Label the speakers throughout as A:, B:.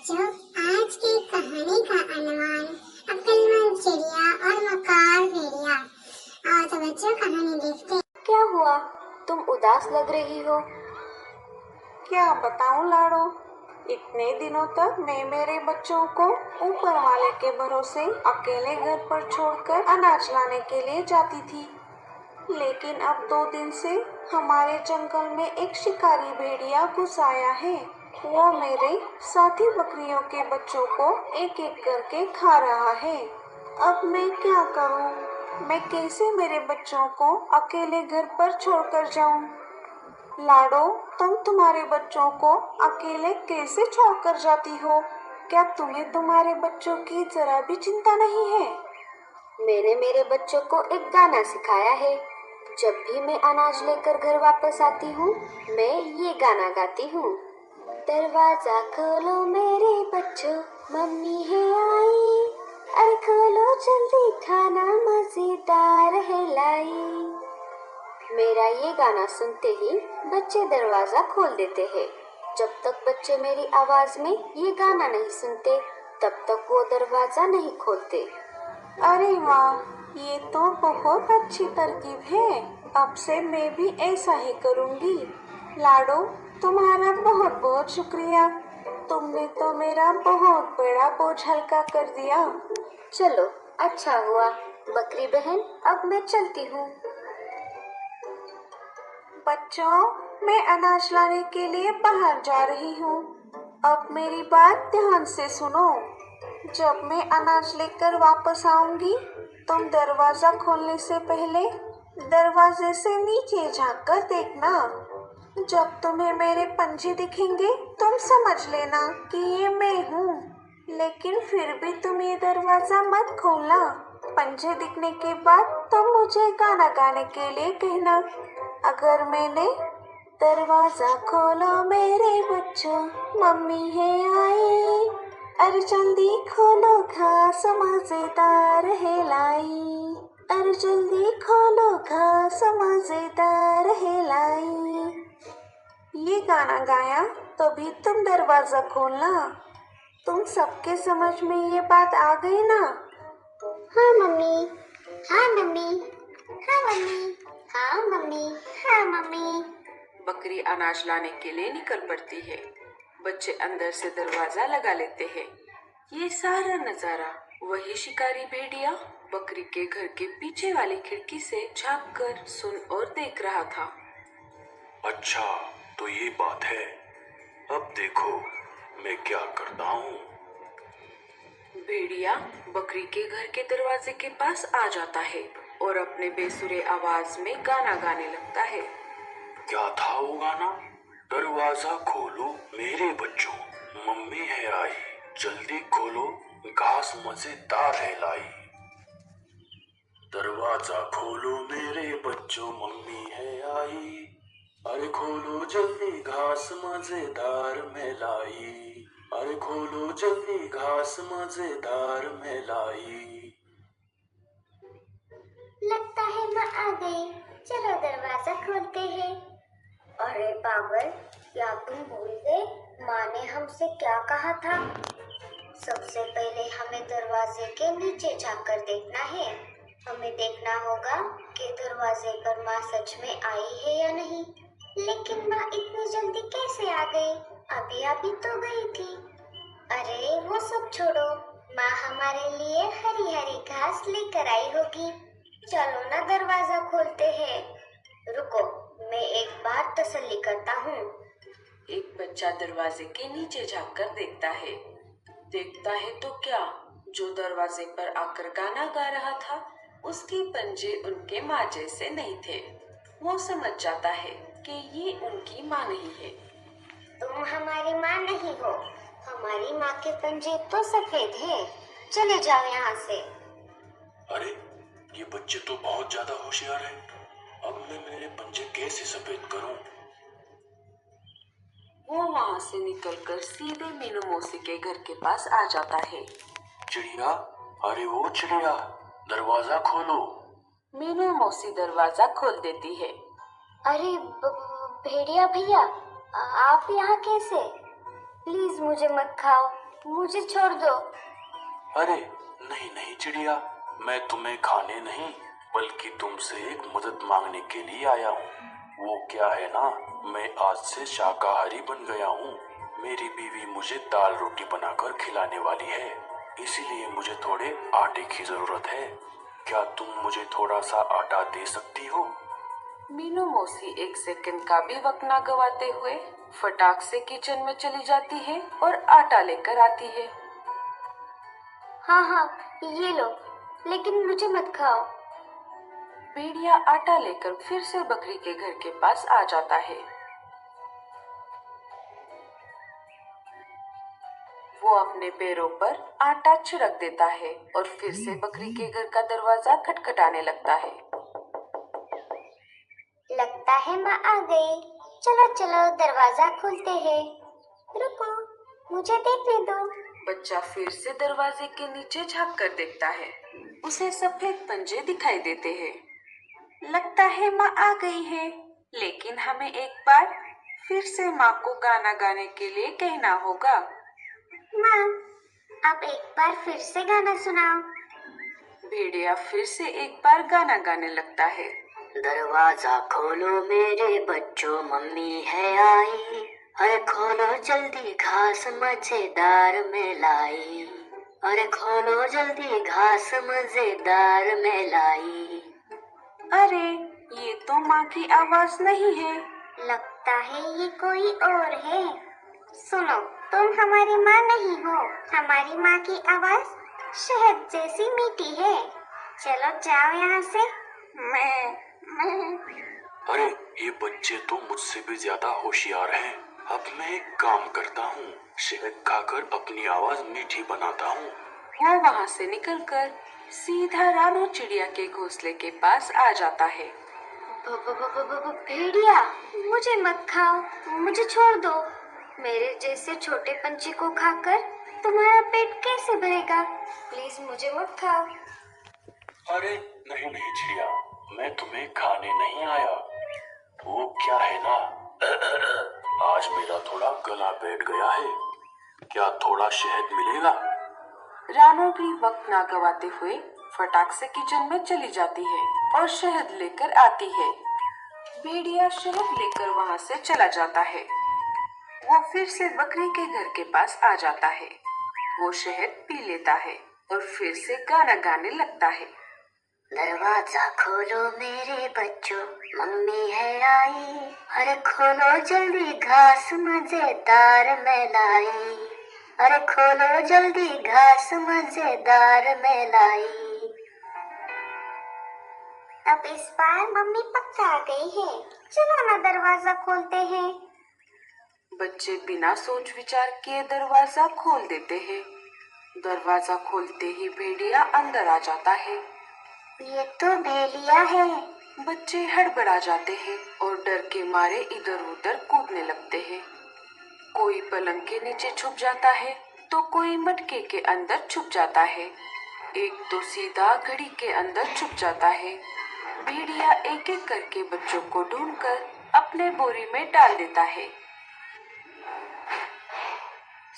A: बच्चों, आज की कहानी का अनुमान अक्लमंद चिड़िया और मकार भेड़िया। आओ तो बच्चों कहानी देखते हैं।
B: क्या हुआ? तुम उदास लग रही हो।
C: क्या बताऊं लाडो, इतने दिनों तक मैं मेरे बच्चों को ऊपर वाले के भरोसे अकेले घर पर छोड़कर अनाज लाने के लिए जाती थी। लेकिन अब 2 दिन से हमारे जंगल में एक शिकारी भेड़िया घुस आया है। वो मेरे साथी बकरियों के बच्चों को एक एक करके खा रहा है। अब मैं क्या करूं? मैं कैसे मेरे बच्चों को अकेले घर पर छोड़कर जाऊं? लाडो, तुम तुम्हारे बच्चों को अकेले कैसे छोड़कर जाती हो? क्या तुम्हें तुम्हारे बच्चों की जरा भी चिंता नहीं है?
B: मैंने मेरे बच्चों को एक गाना सिखाया है। जब भी मैं अनाज लेकर घर वापस आती हूँ, मैं ये गाना गाती हूँ। दरवाजा खोलो मेरे बच्चों, मम्मी है आई। अरे खोलो जल्दी, खाना मजेदार है लाई। मेरा ये गाना सुनते ही बच्चे दरवाजा खोल देते हैं। जब तक बच्चे मेरी आवाज में ये गाना नहीं सुनते, तब तक वो दरवाजा नहीं खोलते।
C: अरे वाह, ये तो बहुत अच्छी तरकीब है। अब से मैं भी ऐसा ही करूँगी। लाडो, तुम्हारा बहुत बहुत शुक्रिया। तुमने तो मेरा बहुत बड़ा बोझ हल्का कर दिया।
B: चलो, अच्छा हुआ। बकरी बहन, अब मैं चलती हूँ।
C: बच्चों, मैं अनाज लाने के लिए बाहर जा रही हूँ। अब मेरी बात ध्यान से सुनो। जब मैं अनाज लेकर वापस आऊंगी, तुम दरवाजा खोलने से पहले दरवाजे से नीचे झांक कर देखना। जब तुम्हें मेरे पंजे दिखेंगे, तुम समझ लेना कि ये मैं हूँ। लेकिन फिर भी तुम ये दरवाजा मत खोलना। पंजे दिखने के बाद तुम मुझे गाना गाने के लिए कहना। अगर मैंने दरवाजा खोलो मेरे बच्चों, मम्मी है आई। अरे जल्दी खोलो, घास मजेदार है लाई। अरे जल्दी खोलो, घास मजेदार है लाई। ये गाना गाया तभी तुम दरवाजा खोलना। तुम सबके समझ में ये बात आ गई ना?
A: हाँ मम्मी, हाँ मम्मी, हाँ मम्मी, हाँ मम्मी, हाँ मम्मी।
D: बकरी अनाज लाने के लिए निकल पड़ती है। बच्चे अंदर से दरवाजा लगा लेते हैं। ये सारा नजारा वही शिकारी भेड़िया बकरी के घर के पीछे वाली खिड़की से झांक कर सुन और देख रहा था।
E: अच्छा, तो ये बात है। अब देखो मैं क्या करता हूँ।
D: भेड़िया बकरी के घर के दरवाजे के पास आ जाता है और अपने बेसुरे आवाज में गाना गाने लगता है।
E: क्या था वो गाना? दरवाजा खोलो मेरे बच्चों, मम्मी है आई। जल्दी खोलो, घास मजेदार है लाई। दरवाजा खोलो मेरे बच्चों, मम्मी है आई। अरे खोलो जल्दी, घास मजेदार में लाई। अरे खोलो जल्दी, घास मजेदार में लाई।
A: लगता है माँ आ गई, चलो दरवाजा खोलते हैं।
B: अरे पागल, क्या तुम भूल गए माँ ने हमसे क्या कहा था? सबसे पहले हमें दरवाजे के नीचे झांक कर देखना है। हमें देखना होगा कि दरवाजे पर माँ सच में आई है या नहीं।
A: लेकिन माँ इतनी जल्दी कैसे आ गई? अभी अभी तो गई थी। अरे वो सब छोड़ो, माँ हमारे लिए हरी हरी घास लेकर आई होगी। चलो ना दरवाजा खोलते हैं।
B: रुको, मैं एक बार तसल्ली करता हूँ।
D: एक बच्चा दरवाजे के नीचे झांक कर देखता है। देखता है तो क्या, जो दरवाजे पर आकर गाना गा रहा था, उसके पंजे उनके माँ जैसे नहीं थे। वो समझ जाता है कि ये उनकी माँ नहीं है।
B: तुम हमारी माँ नहीं हो। हमारी माँ के पंजे तो सफेद हैं। चले जाओ यहाँ से।
E: अरे ये बच्चे तो बहुत ज्यादा होशियार हैं। अब मैं मेरे पंजे कैसे सफेद करूं?
D: वो वहाँ से निकलकर सीधे मीनू मौसी के घर के पास आ जाता है।
E: चिड़िया, अरे वो चिड़िया, दरवाजा खोलो।
D: मीनू मौसी दरवाजा खोल देती है।
B: अरे भेड़िया भैया, आप यहाँ कैसे? प्लीज मुझे मत खाओ,
A: मुझे छोड़ दो।
E: अरे नहीं नहीं चिड़िया, मैं तुम्हें खाने नहीं बल्कि तुमसे एक मदद मांगने के लिए आया हूँ। वो क्या है ना, मैं आज से शाकाहारी बन गया हूँ। मेरी बीवी मुझे दाल रोटी बनाकर खिलाने वाली है, इसीलिए मुझे थोड़े आटे की जरूरत है। क्या तुम मुझे थोड़ा सा आटा दे सकती हो?
D: मीनू मौसी एक सेकंड का भी वक्त ना गवाते हुए फटाक से किचन में चली जाती है और आटा लेकर आती है।
A: हाँ हाँ, ये लो, लेकिन मुझे मत खाओ।
D: भेड़िया आटा लेकर फिर से बकरी के घर के पास आ जाता है। वो अपने पैरों पर आटा छिड़क देता है और फिर से बकरी के घर का दरवाजा खटखटाने लगता है।
A: लगता है माँ आ गई। चलो चलो दरवाजा खोलते हैं। रुको, मुझे देखने दो।
D: बच्चा फिर से दरवाजे के नीचे झांक कर देखता है। उसे सफेद पंजे दिखाई देते हैं। लगता है माँ आ गई है, लेकिन हमें एक बार फिर से माँ को गाना गाने के लिए कहना होगा।
A: माँ, आप एक बार फिर से गाना सुनाओ।
D: भेड़िया फिर से एक बार गाना गाने लगता है।
B: दरवाजा खोलो मेरे बच्चों, मम्मी है आई। अरे खोलो जल्दी, घास मजेदार में लाई। अरे खोलो जल्दी, घास मजेदार में लाई।
D: अरे ये तो माँ की आवाज नहीं है।
A: लगता है ये कोई और है। सुनो, तुम हमारी माँ नहीं हो। हमारी माँ की आवाज शहद जैसी मीठी है। चलो जाओ यहाँ से।
D: मैं
E: अरे ये बच्चे तो मुझसे भी ज्यादा होशियार हैं। अब मैं एक काम करता हूँ, शहद खाकर अपनी आवाज मीठी बनाता हूँ।
D: वो वहाँ से निकलकर सीधा रानू चिड़िया के घोंसले के पास आ जाता है।
A: भेड़िया, मुझे मत खाओ, मुझे छोड़ दो। मेरे जैसे छोटे पंछी को खाकर तुम्हारा पेट कैसे भरेगा? प्लीज मुझे मत खाओ।
E: अरे नहीं नहीं चिड़िया, मैं तुम्हें खाने नहीं आया। वो क्या है ना, आज मेरा थोड़ा गला बैठ गया है, क्या थोड़ा शहद मिलेगा?
D: रानू भी वक्त ना गवाते हुए फटाक से किचन में चली जाती है और शहद लेकर आती है। भेड़िया शहद लेकर वहाँ से चला जाता है। वो फिर से बकरी के घर के पास आ जाता है। वो शहद पी लेता है और फिर से गाना गाने लगता है।
B: दरवाजा खोलो मेरे बच्चों, मम्मी है आई। अरे खोलो जल्दी, घास मजेदार में लाई। अरे खोलो जल्दी, घास मजेदार में लाई।
A: अब इस बार मम्मी पक्का आ गई है। चलो ना दरवाजा खोलते हैं।
D: बच्चे बिना सोच विचार किए दरवाजा खोल देते हैं। दरवाजा खोलते ही भेड़िया अंदर आ जाता है।
A: ये तो भेड़िया है।
D: बच्चे हड़बड़ा जाते हैं और डर के मारे इधर उधर कूदने लगते हैं। कोई पलंग के नीचे छुप जाता है तो कोई मटके के अंदर छुप जाता है। एक तो सीधा घड़ी के अंदर छुप जाता है। भेड़िया एक एक करके बच्चों को ढूंढकर अपने बोरी में डाल देता है,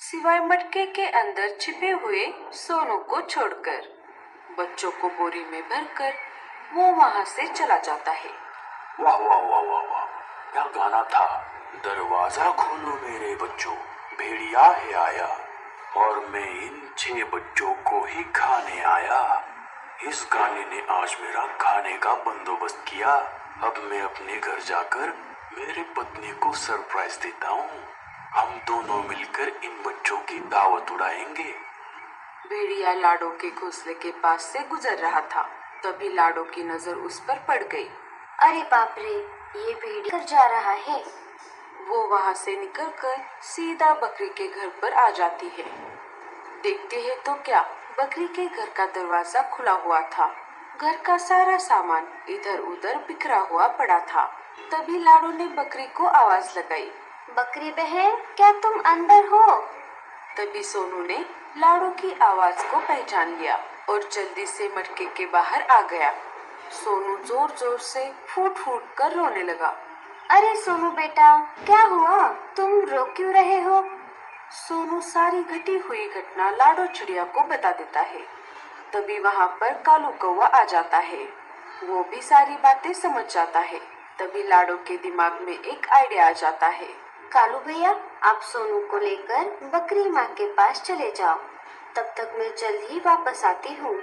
D: सिवाय मटके के अंदर छिपे हुए सोनू को छोड़कर। बच्चों को बोरी में भरकर वो वहाँ से चला जाता है।
E: वाह वाह वाह वाह वाह, क्या गाना था। दरवाजा खोलो मेरे बच्चों, भेड़िया है आया और मैं इन 6 बच्चों को ही खाने आया। इस गाने ने आज मेरा खाने का बंदोबस्त किया। अब मैं अपने घर जाकर मेरे पत्नी को सरप्राइज देता हूँ। हम दोनों मिलकर इन बच्चों की दावत उड़ाएंगे।
D: भेड़िया लाडो के घोंसले के पास से गुजर रहा था, तभी लाडो की नजर उस पर पड़ गई।
B: अरे बाप रे, ये भेड़िया कर जा रहा है।
D: वो वहाँ से निकलकर सीधा बकरी के घर पर आ जाती है। देखते हैं तो क्या, बकरी के घर का दरवाजा खुला हुआ था। घर का सारा सामान इधर उधर बिखरा हुआ पड़ा था। तभी लाडो ने बकरी को आवाज लगाई।
A: बकरी बहन, क्या तुम अंदर हो?
D: तभी सोनू ने लाडो की आवाज को पहचान लिया और जल्दी से मटके के बाहर आ गया। सोनू जोर जोर से फूट फूट कर रोने लगा।
A: अरे सोनू बेटा, क्या हुआ? तुम रो क्यों रहे हो?
D: सोनू सारी घटी हुई घटना लाडो चिड़िया को बता देता है। तभी वहाँ पर कालू कौवा आ जाता है। वो भी सारी बातें समझ जाता है। तभी लाडो के दिमाग में एक आइडिया आ जाता है।
B: कालू भैया, आप सोनू को लेकर बकरी माँ के पास चले जाओ, तब तक मैं जल्द ही वापस आती हूँ।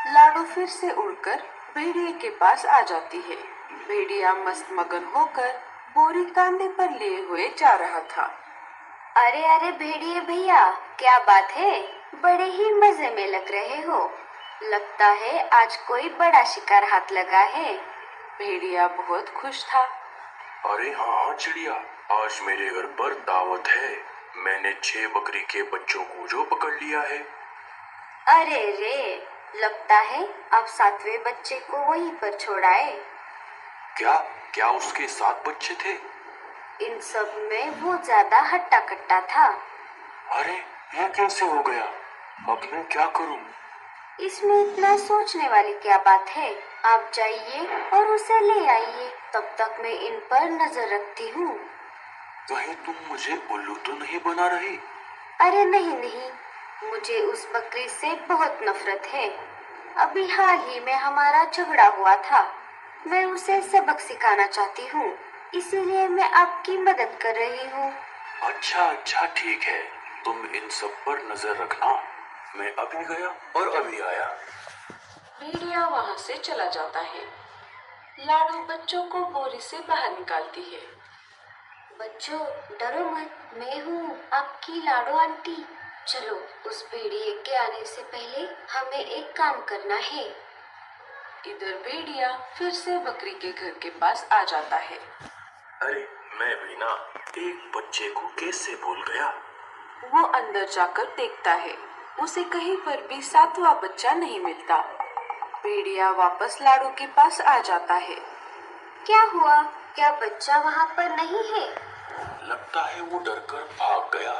D: लाडो फिर से उड़कर भेड़िए के पास आ जाती है। भेड़िया मस्त मगन होकर बोरी कांधे पर लिए हुए जा रहा था।
B: अरे अरे भेड़िए भैया, क्या बात है, बड़े ही मजे में लग रहे हो। लगता है आज कोई बड़ा शिकार हाथ लगा है।
D: भेड़िया बहुत खुश था।
E: अरे हाँ चिड़िया, आज मेरे घर पर दावत है। मैंने 6 बकरी के बच्चों को जो पकड़ लिया है।
B: अरे रे, लगता है अब 7वें बच्चे को वहीं पर छोड़ाए।
E: क्या क्या उसके 7 बच्चे थे?
B: इन सब में वो ज्यादा हट्टा कट्टा था।
E: अरे ये कैसे हो गया? अब मैं क्या करूं?
B: इसमें इतना सोचने वाली क्या बात है। आप जाइए और उसे ले आइए, तब तक मैं इन पर नजर रखती हूँ।
E: कहीं तुम मुझे उल्लू तो नहीं बना रही?
B: अरे नहीं नहीं, मुझे उस बकरी से बहुत नफरत है। अभी हाल ही में हमारा झगड़ा हुआ था। मैं उसे सबक सिखाना चाहती हूँ, इसीलिए मैं आपकी मदद कर रही हूँ।
E: अच्छा ठीक है, तुम इन सब पर नजर रखना। मैं अभी गया और अभी आया।
D: भेड़िया वहाँ से चला जाता है। लाडो बच्चों को बोरी से बाहर निकालती है।
B: बच्चों डरो मत, मैं हूँ आपकी लाडो आंटी। चलो, उस भेड़िए के आने से पहले हमें एक काम करना है।
D: इधर भेड़िया फिर से बकरी के घर के पास आ जाता है।
E: अरे मैं भी ना एक बच्चे को कैसे भूल गया।
D: वो अंदर जाकर देखता है, उसे कहीं पर भी 7वां बच्चा नहीं मिलता। भेड़िया वापस लाडो के पास आ जाता है।
B: क्या हुआ? क्या बच्चा वहाँ पर नहीं है?
E: लगता है वो डरकर भाग गया।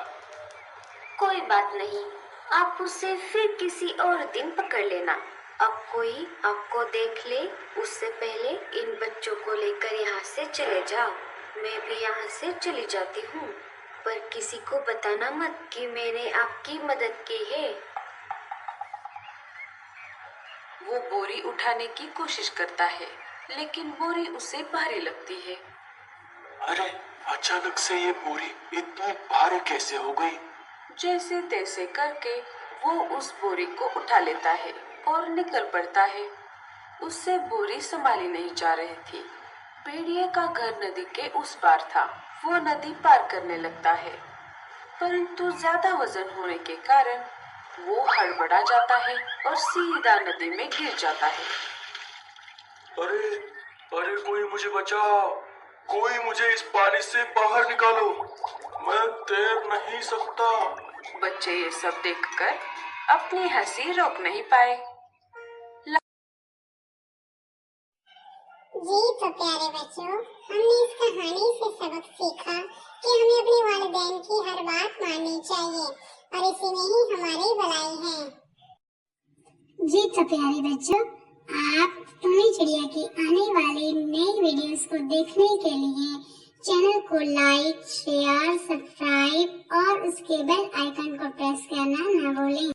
B: कोई बात नहीं, आप उसे फिर किसी और दिन पकड़ लेना। अब कोई आपको देख ले उससे पहले इन बच्चों को लेकर यहाँ से चले जाओ। मैं भी यहाँ से चली जाती हूँ, पर किसी को बताना मत कि मैंने आपकी मदद की है।
D: वो बोरी उठाने की कोशिश करता है, लेकिन बोरी उसे भारी लगती है।
E: अरे अचानक से ये बोरी इतनी भारी कैसे हो गई?
D: जैसे तैसे करके वो उस बोरी को उठा लेता है और निकल पड़ता है। उससे बोरी संभाली नहीं जा रही थी। भेड़िए का घर नदी के उस पार था। वो नदी पार करने लगता है, परंतु ज्यादा वजन होने के कारण वो हड़बड़ा जाता है और सीधा नदी में गिर जाता है।
E: अरे अरे कोई मुझे बचाओ, कोई मुझे इस पानी से बाहर निकालो, मैं तैर नहीं सकता।
D: बच्चे ये सब देखकर अपनी हंसी रोक नहीं पाए।
A: जी तो प्यारे बच्चों, हमने इस कहानी से सबक सीखा कि हमें अपने वालिदैन की हर बात माननी चाहिए और इसी में ही हमारी भलाई है। जी तो प्यारे बच्चों, आप टोनी चिड़िया की आने वाली नई वीडियोस को देखने के लिए चैनल को लाइक, शेयर, सब्सक्राइब और उसके बेल आइकन को प्रेस करना न भूलें।